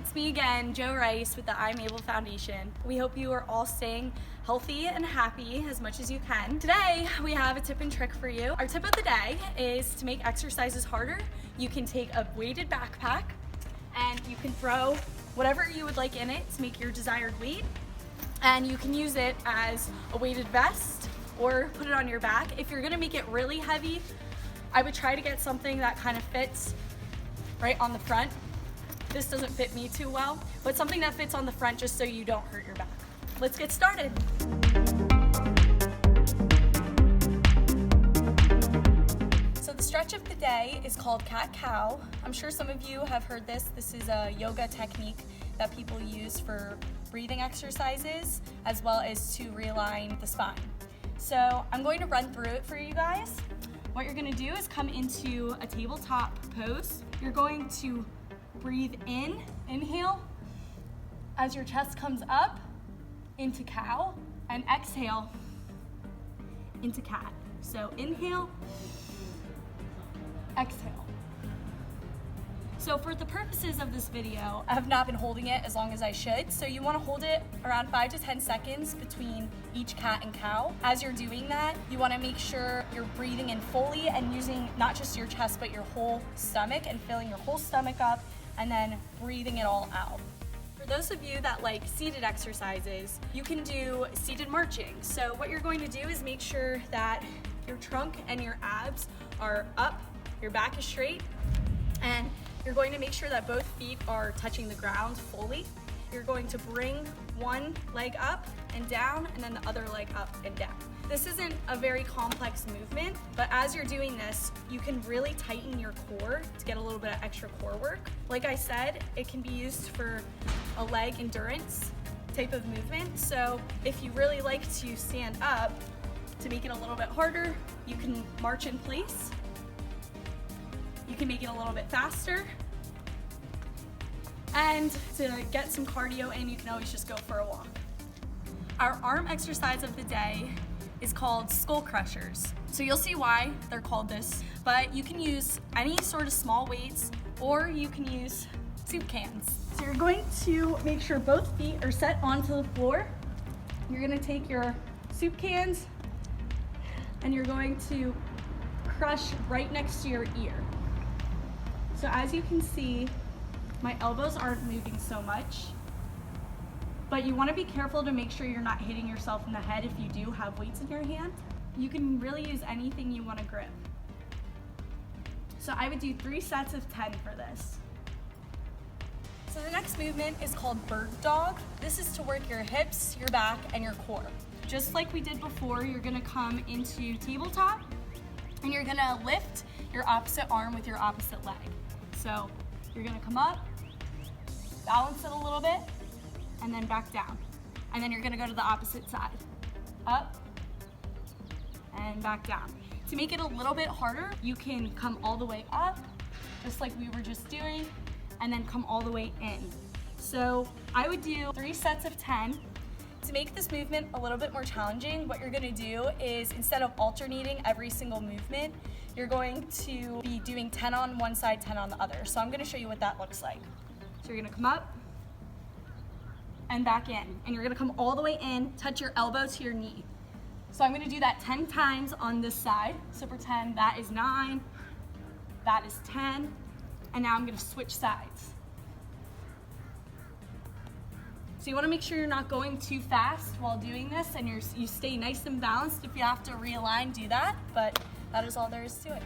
it's me again, Joe Rice with the I'm Able Foundation. We hope you are all staying healthy and happy as much as you can. Today, we have a tip and trick for you. Our tip of the day is to make exercises harder. You can take a weighted backpack and you can throw whatever you would like in it to make your desired weight. And you can use it as a weighted vest or put it on your back. If you're gonna make it really heavy, I would try to get something that kind of fits right on the front. This doesn't fit me too well, but something that fits on the front just so you don't hurt your back. Let's get started. So the stretch of the day is called CatCow. I'm sure some of you have heard this. This is a yoga technique that people use for breathing exercises as well as to realign the spine. So I'm going to run through it for you guys. What you're gonna do is come into a tabletop pose. You're going to breathe in, inhale, as your chest comes up into cow, and exhale into cat. So inhale, exhale. So for the purposes of this video, I have not been holding it as long as I should. So you wanna hold it around 5 to 10 seconds between each cat and cow. As you're doing that, you wanna make sure you're breathing in fully and using not just your chest, but your whole stomach and filling your whole stomach up and then breathing it all out. For those of you that like seated exercises, you can do seated marching. So what you're going to do is make sure that your trunk and your abs are up, your back is straight, and you're going to make sure that both feet are touching the ground fully. You're going to bring one leg up and down and then the other leg up and down. This isn't a very complex movement, but as you're doing this, you can really tighten your core to get a little bit of extra core work. Like I said, it can be used for a leg endurance type of movement. So if you really like to stand up, to make it a little bit harder, you can march in place. You can make it a little bit faster. And to get some cardio in, you can always just go for a walk. Our arm exercise of the day is called skull crushers. So you'll see why they're called this, but you can use any sort of small weights or you can use soup cans. So you're going to make sure both feet are set onto the floor. You're gonna take your soup cans and you're going to crush right next to your ear. So as you can see, my elbows aren't moving so much, but you wanna be careful to make sure you're not hitting yourself in the head if you do have weights in your hand. You can really use anything you wanna grip. So I would do 3 sets of 10 for this. So the next movement is called bird dog. This is to work your hips, your back, and your core. Just like we did before, you're gonna come into tabletop and you're gonna lift your opposite arm with your opposite leg. So you're gonna come up, balance it a little bit, and then back down. And then you're gonna go to the opposite side. Up, and back down. To make it a little bit harder, you can come all the way up, just like we were just doing, and then come all the way in. So I would do 3 sets of 10. To make this movement a little bit more challenging, what you're gonna do is instead of alternating every single movement, you're going to be doing 10 on one side, 10 on the other. So I'm gonna show you what that looks like. So you're gonna come up and back in, and you're gonna come all the way in, touch your elbow to your knee. So I'm gonna do that 10 times on this side. So pretend that is 9, that is 10, and now I'm gonna switch sides. So you wanna make sure you're not going too fast while doing this and you stay nice and balanced. If you have to realign, do that, but that is all there is to it.